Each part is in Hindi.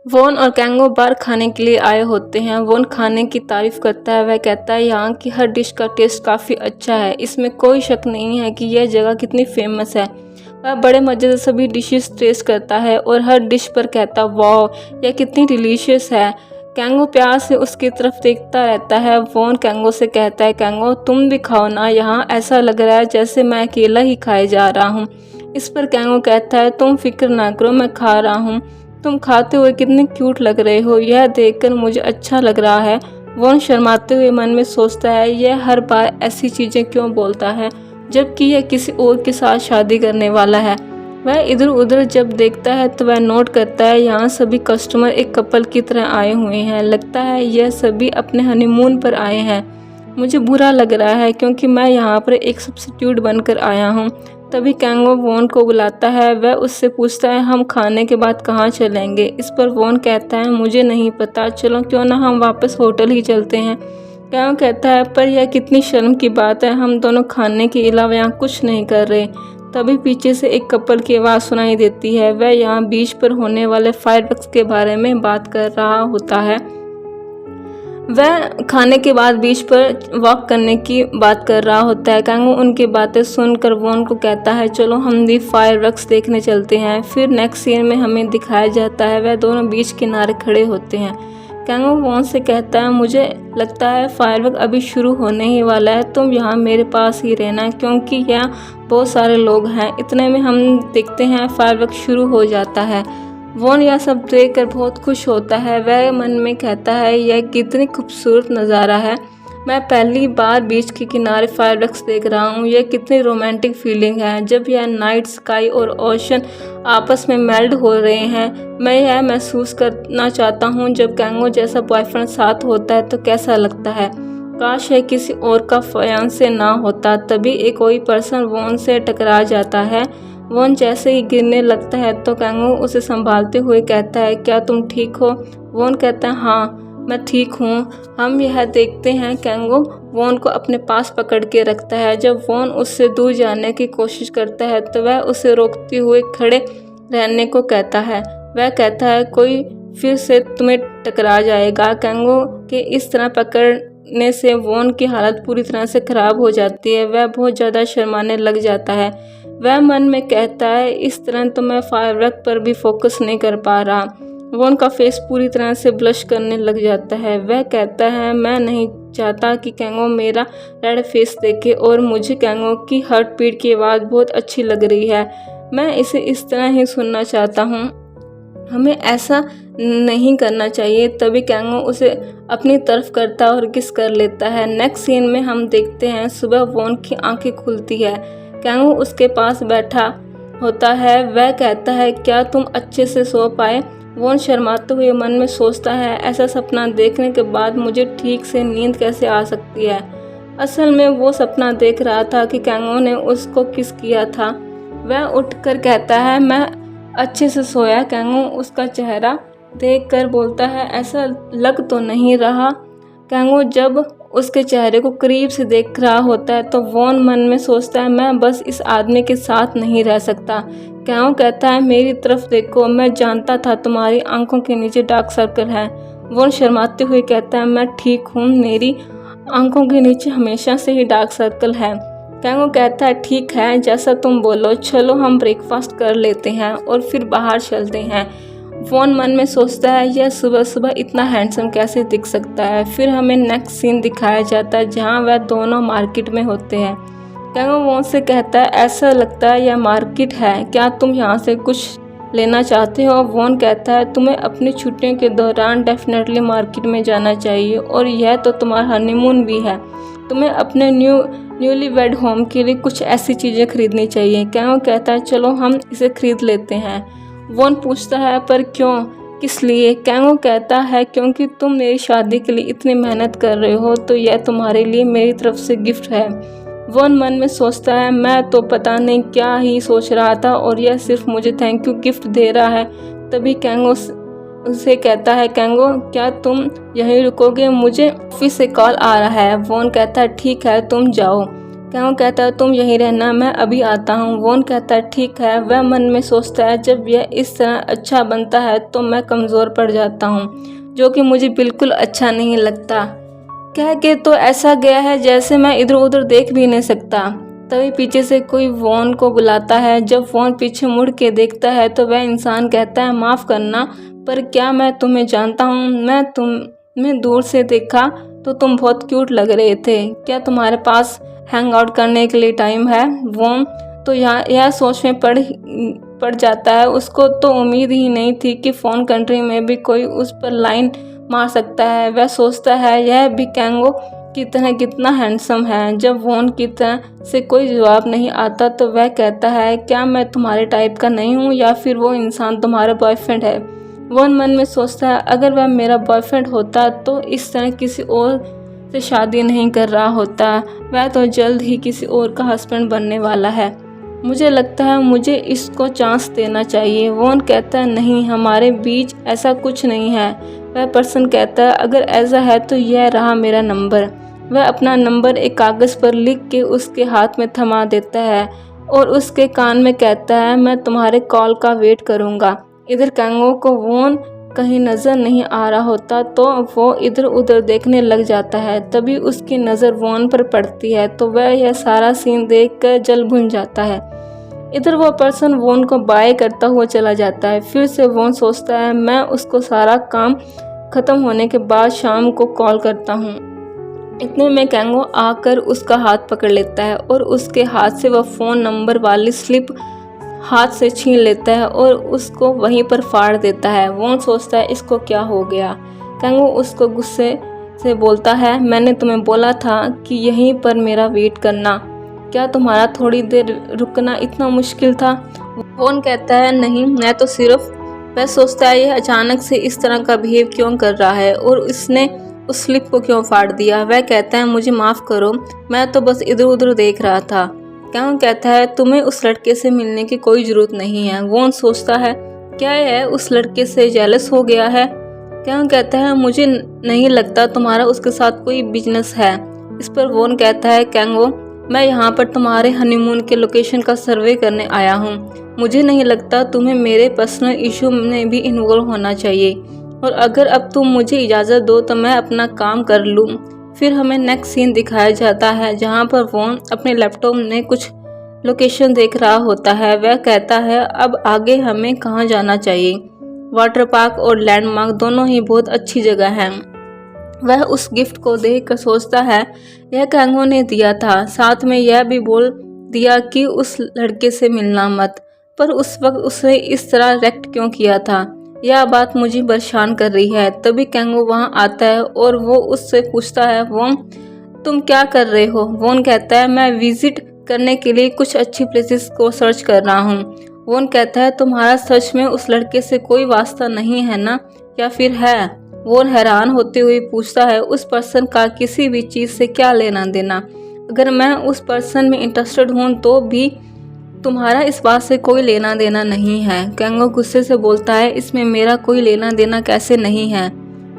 वॉन और कैंगो बार खाने के लिए आए होते हैं। वॉन खाने की तारीफ करता है। वह कहता है यहाँ की हर डिश का टेस्ट काफ़ी अच्छा है, इसमें कोई शक नहीं है कि यह जगह कितनी फेमस है। वह बड़े मज़े से सभी डिशेस टेस्ट करता है और हर डिश पर कहता वाह यह कितनी डिलीशियस है। कैंगो प्यार से उसकी तरफ देखता रहता है। वॉन कैंगो से कहता है कैंगो तुम भी खाओ ना, यहाँ ऐसा लग रहा है जैसे मैं अकेला ही खाए जा रहा हूँ। इस पर कैंगो कहता है तुम फिक्र ना करो, मैं खा रहा हूँ। तुम खाते हुए कितने क्यूट लग रहे हो, यह देखकर मुझे अच्छा लग रहा है। वॉन शर्माते हुए मन में सोचता है यह हर बार ऐसी चीज़ें क्यों बोलता है जबकि यह किसी और के साथ शादी करने वाला है। वह इधर उधर जब देखता है तो वह नोट करता है यहाँ सभी कस्टमर एक कपल की तरह आए हुए हैं। लगता है यह सभी अपने हनीमून पर आए हैं। मुझे बुरा लग रहा है क्योंकि मैं यहाँ पर एक सब्स्टिट्यूट बनकर आया हूँ। तभी कैंगो वॉन को बुलाता है। वह उससे पूछता है हम खाने के बाद कहाँ चलेंगे। इस पर वॉन कहता है मुझे नहीं पता, चलो क्यों ना हम वापस होटल ही चलते हैं। कैंगो कहता है पर यह कितनी शर्म की बात है, हम दोनों खाने के अलावा यहाँ कुछ नहीं कर रहे। तभी पीछे से एक कपल की आवाज़ सुनाई देती है। वह यहाँ बीच पर होने वाले फायरवर्क्स के बारे में बात कर रहा होता है। वह खाने के बाद बीच पर वॉक करने की बात कर रहा होता है। कैंगो उनकी बातें सुनकर वॉन को कहता है चलो हम भी फायरवर्क्स देखने चलते हैं। फिर नेक्स्ट सीन में हमें दिखाया जाता है वह दोनों बीच किनारे खड़े होते हैं। कैंगो वॉन से कहता है मुझे लगता है फायरवर्क अभी शुरू होने ही वाला है, तुम यहाँ मेरे पास ही रहना क्योंकि यहाँ बहुत सारे लोग हैं। इतने में हम देखते हैं फायरवर्क शुरू हो जाता है। वॉन यह सब देखकर बहुत खुश होता है। वह मन में कहता है यह कितनी खूबसूरत नज़ारा है, मैं पहली बार बीच के किनारे फायरवर्क्स देख रहा हूँ। यह कितनी रोमांटिक फीलिंग है जब यह नाइट स्काई और ओशन आपस में मेल्ट हो रहे हैं। मैं यह महसूस करना चाहता हूँ जब कैंगो जैसा बॉयफ्रेंड साथ होता है तो कैसा लगता है। काश है किसी और का फियांसे ना होता। तभी एक कोई पर्सन वॉन से टकरा जाता है। वॉन जैसे ही गिरने लगता है तो कैंगो उसे संभालते हुए कहता है क्या तुम ठीक हो। वॉन कहता है हाँ मैं ठीक हूँ। हम यह देखते हैं कैंगो वॉन को अपने पास पकड़ के रखता है। जब वॉन उससे दूर जाने की कोशिश करता है तो वह उसे रोकते हुए खड़े रहने को कहता है। वह कहता है कोई फिर से तुम्हें टकरा जाएगा। कैंगो के इस तरह पकड़ने से वॉन की हालत पूरी तरह से ख़राब हो जाती है। वह बहुत ज़्यादा शर्माने लग जाता है। वह मन में कहता है इस तरह तो मैं फायरवर्क पर भी फोकस नहीं कर पा रहा। वॉन का फेस पूरी तरह से ब्लश करने लग जाता है। वह कहता है मैं नहीं चाहता कि कैंगो मेरा रेड फेस देखे और मुझे कैंगो की हार्ट बीट की आवाज़ बहुत अच्छी लग रही है, मैं इसे इस तरह ही सुनना चाहता हूँ, हमें ऐसा नहीं करना चाहिए। तभी कैंगो उसे अपनी तरफ करता है और किस कर लेता है। नेक्स्ट सीन में हम देखते हैं सुबह वॉन की आंखें खुलती है। कैंगो उसके पास बैठा होता है। वह कहता है क्या तुम अच्छे से सो पाए। वॉन शर्माते हुए मन में सोचता है ऐसा सपना देखने के बाद मुझे ठीक से नींद कैसे आ सकती है। असल में वो सपना देख रहा था कि कैंगो ने उसको किस किया था। वह उठकर कहता है मैं अच्छे से सोया। कैंगो उसका चेहरा देखकर बोलता है ऐसा लग तो नहीं रहा। कैंगो जब उसके चेहरे को करीब से देख रहा होता है तो वॉन मन में सोचता है मैं बस इस आदमी के साथ नहीं रह सकता। कैंगो कहता है मेरी तरफ देखो, मैं जानता था तुम्हारी आंखों के नीचे डार्क सर्कल है। वॉन शर्माते हुए कहता है मैं ठीक हूँ, मेरी आंखों के नीचे हमेशा से ही डार्क सर्कल है। कैंगो कहता है ठीक है जैसा तुम बोलो, चलो हम ब्रेकफास्ट कर लेते हैं और फिर बाहर चलते हैं। वॉन मन में सोचता है यह सुबह सुबह इतना हैंडसम कैसे दिख सकता है। फिर हमें नेक्स्ट सीन दिखाया जाता है जहां वह दोनों मार्केट में होते हैं। कैंगो वॉन से कहता है ऐसा लगता है यह मार्केट है, क्या तुम यहाँ से कुछ लेना चाहते हो। वॉन कहता है तुम्हें अपनी छुट्टियों के दौरान डेफिनेटली मार्केट में जाना चाहिए और यह तो तुम्हारा हनीमून भी है, तुम्हें अपने न्यूली वेड होम के लिए कुछ ऐसी चीज़ें खरीदनी चाहिए। कैंगो कहता है चलो हम इसे खरीद लेते हैं। वॉन पूछता है पर क्यों, किस लिए। कैंगो कहता है क्योंकि तुम मेरी शादी के लिए इतनी मेहनत कर रहे हो तो यह तुम्हारे लिए मेरी तरफ से गिफ्ट है। वॉन मन में सोचता है मैं तो पता नहीं क्या ही सोच रहा था और यह सिर्फ मुझे थैंक यू गिफ्ट दे रहा है। तभी कैंगो उसे कहता है कैंगो क्या तुम यहीं रुकोगे, मुझे ऑफिस से कॉल आ रहा है। वॉन कहता है ठीक है तुम जाओ। कैंगो कहता है तुम यहीं रहना, मैं अभी आता हूँ। वॉन कहता है ठीक है। वह मन में सोचता है जब यह इस तरह अच्छा बनता है तो मैं कमज़ोर पड़ जाता हूँ, जो कि मुझे बिल्कुल अच्छा नहीं लगता। कह के तो ऐसा गया है जैसे मैं इधर उधर देख भी नहीं सकता। तभी पीछे से कोई वॉन को बुलाता है। जब वॉन पीछे मुड़ के देखता है तो वह इंसान कहता है माफ़ करना, पर क्या मैं तुम्हें जानता हूँ? मैं तुम्हें दूर से देखा तो तुम बहुत क्यूट लग रहे थे। क्या तुम्हारे पास हैंग आउट करने के लिए टाइम है? वॉन तो यह सोच में पड़ जाता है। उसको तो उम्मीद ही नहीं थी कि फ़ॉरेन कंट्री में भी कोई उस पर लाइन मार सकता है। वह सोचता है यह भी कैंगो की तरह कितना हैंडसम है। जब वॉन की तरह से कोई जवाब नहीं आता तो वह कहता है क्या मैं तुम्हारे टाइप का नहीं हूँ, या फिर वो इंसान तुम्हारा बॉयफ्रेंड है? वॉन मन में सोचता है अगर वह मेरा बॉयफ्रेंड होता तो इस तरह किसी और से शादी नहीं कर रहा होता। वह तो जल्द ही किसी और का हस्बैंड बनने वाला है। मुझे लगता है मुझे इसको चांस देना चाहिए। वॉन कहता है नहीं, हमारे बीच ऐसा कुछ नहीं है। वह पर्सन कहता है अगर ऐसा है तो यह रहा मेरा नंबर। वह अपना नंबर एक कागज़ पर लिख के उसके हाथ में थमा देता है और उसके कान में कहता है मैं तुम्हारे कॉल का वेट करूँगा। इधर कैंगो को वॉन कहीं नज़र नहीं आ रहा होता तो वो इधर उधर देखने लग जाता है। तभी उसकी नज़र वॉन पर पड़ती है तो वह यह सारा सीन देखकर जल भुन जाता है। इधर वो पर्सन वॉन को बाय करता हुआ चला जाता है। फिर से वॉन सोचता है मैं उसको सारा काम ख़त्म होने के बाद शाम को कॉल करता हूँ। इतने में कैंगो आकर उसका हाथ पकड़ लेता है और उसके हाथ से वह फ़ोन नंबर वाली स्लिप हाथ से छीन लेता है और उसको वहीं पर फाड़ देता है। वॉन सोचता है इसको क्या हो गया। कैंगो उसको गुस्से से बोलता है मैंने तुम्हें बोला था कि यहीं पर मेरा वेट करना, क्या तुम्हारा थोड़ी देर रुकना इतना मुश्किल था? वॉन कहता है नहीं, मैं तो सिर्फ। वह सोचता है यह अचानक से इस तरह का बिहेव क्यों कर रहा है और इसने उस स्लिप को क्यों फाड़ दिया। वह कहता है मुझे माफ़ करो, मैं तो बस इधर उधर देख रहा था। कैंगो कहता है तुम्हें उस लड़के से मिलने की कोई ज़रूरत नहीं है। वॉन सोचता है क्या यह उस लड़के से जेलस हो गया है। कैंगो कहता है मुझे नहीं लगता तुम्हारा उसके साथ कोई बिजनेस है। इस पर वॉन कहता है कैंगो मैं यहाँ पर तुम्हारे हनीमून के लोकेशन का सर्वे करने आया हूँ। मुझे नहीं लगता तुम्हें मेरे पर्सनल इशू में भी इन्वॉल्व होना चाहिए, और अगर अब तुम मुझे इजाज़त दो तो मैं अपना काम कर लूँ। फिर हमें नेक्स्ट सीन दिखाया जाता है जहाँ पर वॉन अपने लैपटॉप में कुछ लोकेशन देख रहा होता है। वह कहता है अब आगे हमें कहाँ जाना चाहिए। वाटर पार्क और लैंडमार्क दोनों ही बहुत अच्छी जगह हैं। वह उस गिफ्ट को देखकर सोचता है यह कैंगो ने दिया था, साथ में यह भी बोल दिया कि उस लड़के से मिलना मत, पर उस वक्त उसने इस तरह रिएक्ट क्यों किया था, यह बात मुझे परेशान कर रही है। तभी कैंगो वहां आता है और वो उससे पूछता है वॉन तुम क्या कर रहे हो? वॉन कहता है मैं विजिट करने के लिए कुछ अच्छी प्लेसेस को सर्च कर रहा हूँ। वॉन कहता है तुम्हारा सच में उस लड़के से कोई वास्ता नहीं है ना, या फिर है? वॉन हैरान होते हुए पूछता है उस पर्सन का किसी भी चीज़ से क्या लेना देना? अगर मैं उस पर्सन में इंटरेस्टेड हूँ तो भी तुम्हारा इस बात से कोई लेना देना नहीं है। कैंगो गुस्से से बोलता है इसमें मेरा कोई लेना देना कैसे नहीं है?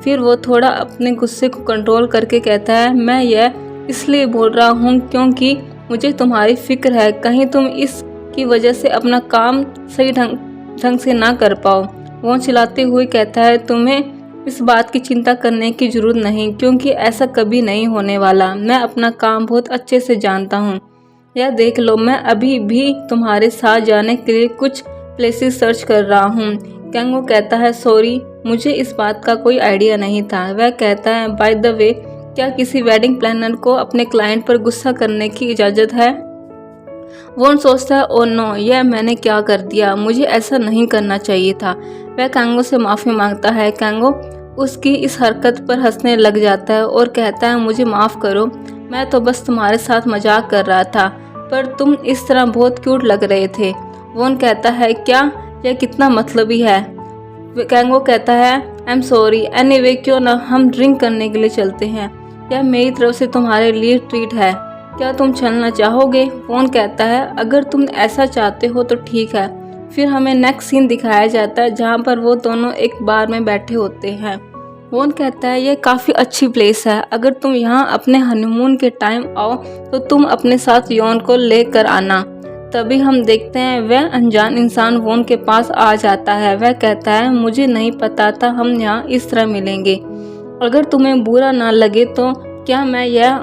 फिर वो थोड़ा अपने गुस्से को कंट्रोल करके कहता है मैं यह इसलिए बोल रहा हूँ क्योंकि मुझे तुम्हारी फिक्र है, कहीं तुम इसकी वजह से अपना काम सही ढंग से ना कर पाओ। वो चिल्लाते हुए कहता है तुम्हें इस बात की चिंता करने की ज़रूरत नहीं, क्योंकि ऐसा कभी नहीं होने वाला। मैं अपना काम बहुत अच्छे से जानता हूँ। यह देख लो, मैं अभी भी तुम्हारे साथ जाने के लिए कुछ प्लेसेस सर्च कर रहा हूँ। कैंगो कहता है सॉरी, मुझे इस बात का कोई आइडिया नहीं था। वह कहता है बाय द वे, क्या किसी वेडिंग प्लानर को अपने क्लाइंट पर गुस्सा करने की इजाज़त है? वॉन सोचता है ओ नो, यह मैंने क्या कर दिया, मुझे ऐसा नहीं करना चाहिए था। वह कैंगो से माफ़ी मांगता है। कैंगो उसकी इस हरकत पर हंसने लग जाता है और कहता है मुझे माफ़ करो, मैं तो बस तुम्हारे साथ मजाक कर रहा था, पर तुम इस तरह बहुत क्यूट लग रहे थे। वॉन कहता है क्या यह कितना मतलबी है? कैंगो कहता है आई एम सॉरी, एनीवे क्यों ना हम ड्रिंक करने के लिए चलते हैं, यह मेरी तरफ से तुम्हारे लिए ट्रीट है, क्या तुम चलना चाहोगे? वॉन कहता है अगर तुम ऐसा चाहते हो तो ठीक है। फिर हमें नेक्स्ट सीन दिखाया जाता है जहाँ पर वो दोनों एक बार में बैठे होते हैं। वोन कहता है ये काफ़ी अच्छी प्लेस है, अगर तुम यहाँ अपने हनीमून के टाइम आओ तो तुम अपने साथ यॉन को लेकर आना। तभी हम देखते हैं वह अनजान इंसान वोन के पास आ जाता है। वह कहता है मुझे नहीं पता था हम यहाँ इस तरह मिलेंगे, अगर तुम्हें बुरा ना लगे तो क्या मैं यह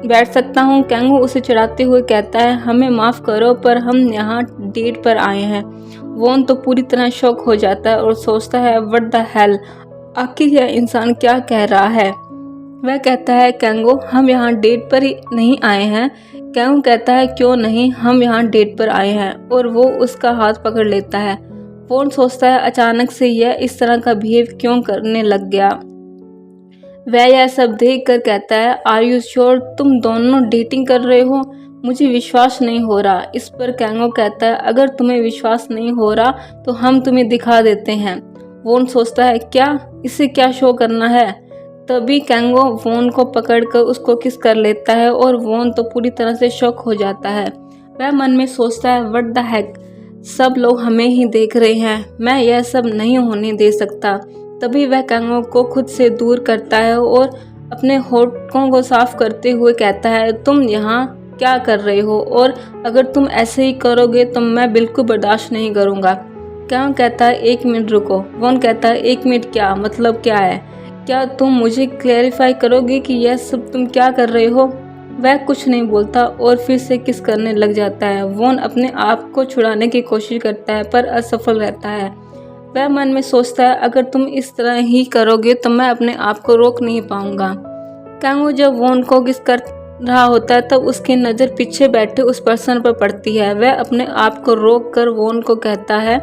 बैठ सकता हूँ। कैंगो उसे चिढ़ाते हुए कहता है हमें माफ़ करो पर हम यहाँ डेट पर आए हैं। वोन तो पूरी तरह शॉक हो जाता है और सोचता है व्हाट द हेल, आखिर यह इंसान क्या कह रहा है। वह कहता है कैंगो हम यहाँ डेट पर ही नहीं आए हैं। कैंगो कहता है क्यों नहीं, हम यहाँ डेट पर आए हैं, और वो उसका हाथ पकड़ लेता है। वोन सोचता है अचानक से यह इस तरह का बिहेव क्यों करने लग गया। वह यह सब देख कर कहता है आर यू श्योर तुम दोनों डेटिंग कर रहे हो, मुझे विश्वास नहीं हो रहा। इस पर कैंगो कहता है अगर तुम्हें विश्वास नहीं हो रहा तो हम तुम्हें दिखा देते हैं। वोन सोचता है क्या, इसे क्या शो करना है। तभी कैंगो वोन को पकड़कर उसको किस कर लेता है और वोन तो पूरी तरह से शॉक हो जाता है। वह मन में सोचता है व्हाट द हेक, सब लोग हमें ही देख रहे हैं, मैं यह सब नहीं होने दे सकता। तभी वह कैंगो को खुद से दूर करता है और अपने होठों को साफ करते हुए कहता है तुम यहाँ क्या कर रहे हो, और अगर तुम ऐसे ही करोगे तो मैं बिल्कुल बर्दाश्त नहीं करूँगा। कैंगो कहता है 1 मिनट रुको। वोन कहता है 1 मिनट क्या मतलब क्या है, क्या तुम मुझे क्लैरिफाई करोगे कि यह सब तुम क्या कर रहे हो। वह कुछ नहीं बोलता और फिर से किस करने लग जाता है। वोन अपने आप को छुड़ाने की कोशिश करता है पर असफल रहता है। वह मन में सोचता है अगर तुम इस तरह ही करोगे तो मैं अपने आप को रोक नहीं पाऊंगा। कैंगो जब वोन को किस कर रहा होता है तब उसकी नज़र पीछे बैठे उस पर्सन पर पड़ती है। वह अपने आप को रोक कर वोन को कहता है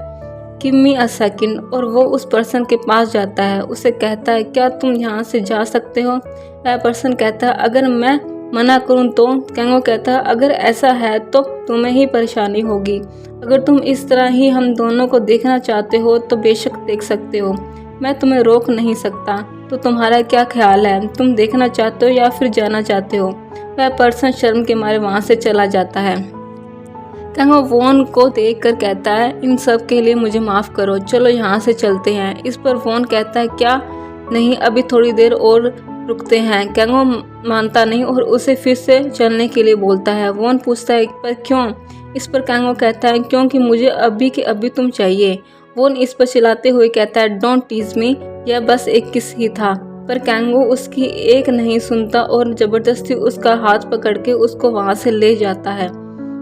गिव मी अ सेकंड, और वो उस पर्सन के पास जाता है। उसे कहता है क्या तुम यहाँ से जा सकते हो। वह पर्सन कहता है अगर मैं मना करूँ तो। कैंगो कहता है अगर ऐसा है तो तुम्हें ही परेशानी होगी, अगर तुम इस तरह ही हम दोनों को देखना चाहते हो तो बेशक देख सकते हो, मैं तुम्हें रोक नहीं सकता। तो तुम्हारा क्या ख्याल है, तुम देखना चाहते हो या फिर जाना चाहते हो। वह पर्सन शर्म के मारे वहाँ से चला जाता है। कैंगो वोन को देख कर कहता है इन सब के लिए मुझे माफ़ करो, चलो यहाँ से चलते हैं। इस पर वोन कहता है क्या नहीं, अभी थोड़ी देर और रुकते हैं। कैंगो मानता नहीं और उसे फिर से चलने के लिए बोलता है। वोन पूछता है पर क्यों। इस पर कैंगो कहता है क्योंकि मुझे अभी के अभी तुम चाहिए। वोन इस पर चिल्लाते हुए कहता है डोंट टीज मी, यह बस एक किस ही था। पर कैंगो उसकी एक नहीं सुनता और ज़बरदस्ती उसका हाथ पकड़ के उसको वहाँ से ले जाता है।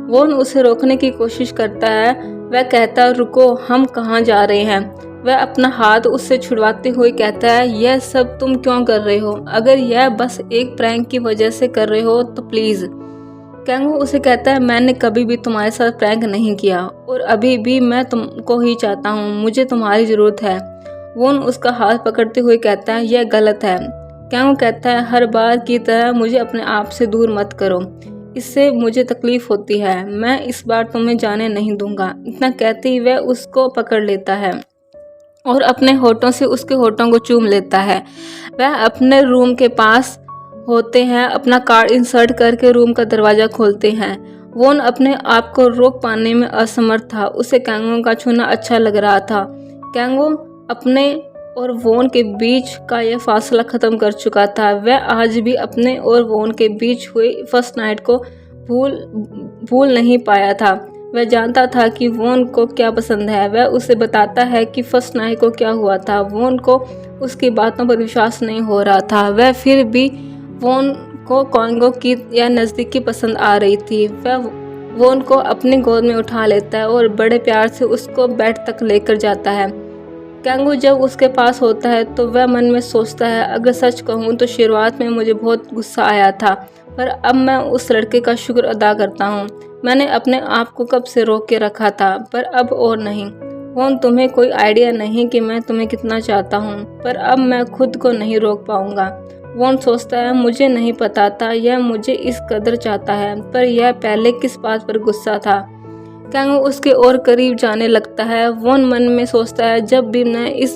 वोन उसे रोकने की कोशिश करता है। वह कहता है रुको, हम कहाँ जा रहे हैं। वह अपना हाथ उससे छुड़वाते हुए कहता है यह सब तुम क्यों कर रहे हो, अगर यह बस एक प्रैंक की वजह से कर रहे हो तो प्लीज़। कैंगो उसे कहता है मैंने कभी भी तुम्हारे साथ प्रैंक नहीं किया और अभी भी मैं तुमको ही चाहता हूँ, मुझे तुम्हारी ज़रूरत है। वोन उसका हाथ पकड़ते हुए कहता है यह गलत है। कैंगो कहता है हर बार की तरह मुझे अपने आप से दूर मत करो, इससे मुझे तकलीफ होती है, मैं इस बार तुम्हें जाने नहीं दूंगा। इतना कहते ही वह उसको पकड़ लेता है और अपने होठों से उसके होठों को चूम लेता है। वह अपने रूम के पास होते हैं, अपना कार्ड इंसर्ट करके रूम का दरवाज़ा खोलते हैं। वोन अपने आप को रोक पाने में असमर्थ था, उसे कैंगो का छूना अच्छा लग रहा था। कैंगो अपने और वोन के बीच का यह फासला ख़त्म कर चुका था। वह आज भी अपने और वोन के बीच हुए फर्स्ट नाइट को भूल नहीं पाया था। वह जानता था कि वोन को क्या पसंद है। वह उसे बताता है कि फर्स्ट नाइट को क्या हुआ था। वोन को उसकी बातों पर विश्वास नहीं हो रहा था। वह फिर भी वोन को कैंगो की या नज़दीकी पसंद आ रही थी। वह वोन को अपनी गोद में उठा लेता है और बड़े प्यार से उसको बेड तक लेकर जाता है। कैंगो जब उसके पास होता है तो वह मन में सोचता है अगर सच कहूँ तो शुरुआत में मुझे बहुत गुस्सा आया था, पर अब मैं उस लड़के का शुक्र अदा करता हूँ। मैंने अपने आप को कब से रोक के रखा था, पर अब और नहीं। वोन तुम्हें कोई आइडिया नहीं कि मैं तुम्हें कितना चाहता हूँ, पर अब मैं खुद को नहीं रोक पाऊँगा। वोन सोचता है मुझे नहीं पता था यह मुझे इस कदर चाहता है, पर यह पहले किस बात पर गुस्सा था। कैंगो उसके और करीब जाने लगता है। वोन मन में सोचता है जब भी मैं इस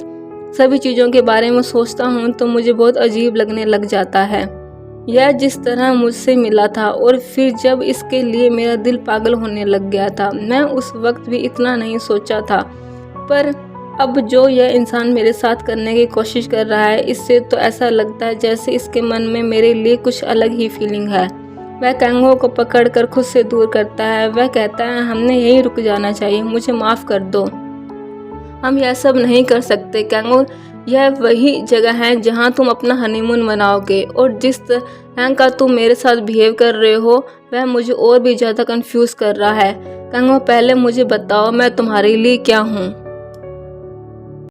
सभी चीज़ों के बारे में सोचता हूँ तो मुझे बहुत अजीब लगने लग जाता है। यह जिस तरह मुझसे मिला था और फिर जब इसके लिए मेरा दिल पागल होने लग गया था। मैं उस वक्त भी इतना नहीं सोचा था, पर अब जो यह इंसान मेरे साथ करने की कोशिश कर रहा है, इससे तो ऐसा लगता है जैसे इसके मन में मेरे लिए कुछ अलग ही फीलिंग है। वह कैंगो को पकड़कर खुद से दूर करता है। वह कहता है, हमने यहीं रुक जाना चाहिए, मुझे माफ़ कर दो, हम यह सब नहीं कर सकते कैंगो। यह वही जगह है जहां तुम अपना हनीमून मनाओगे, और जिस तरह का तुम मेरे साथ बिहेव कर रहे हो वह मुझे और भी ज़्यादा कंफ्यूज कर रहा है। कैंगो, पहले मुझे बताओ मैं तुम्हारे लिए क्या हूँ।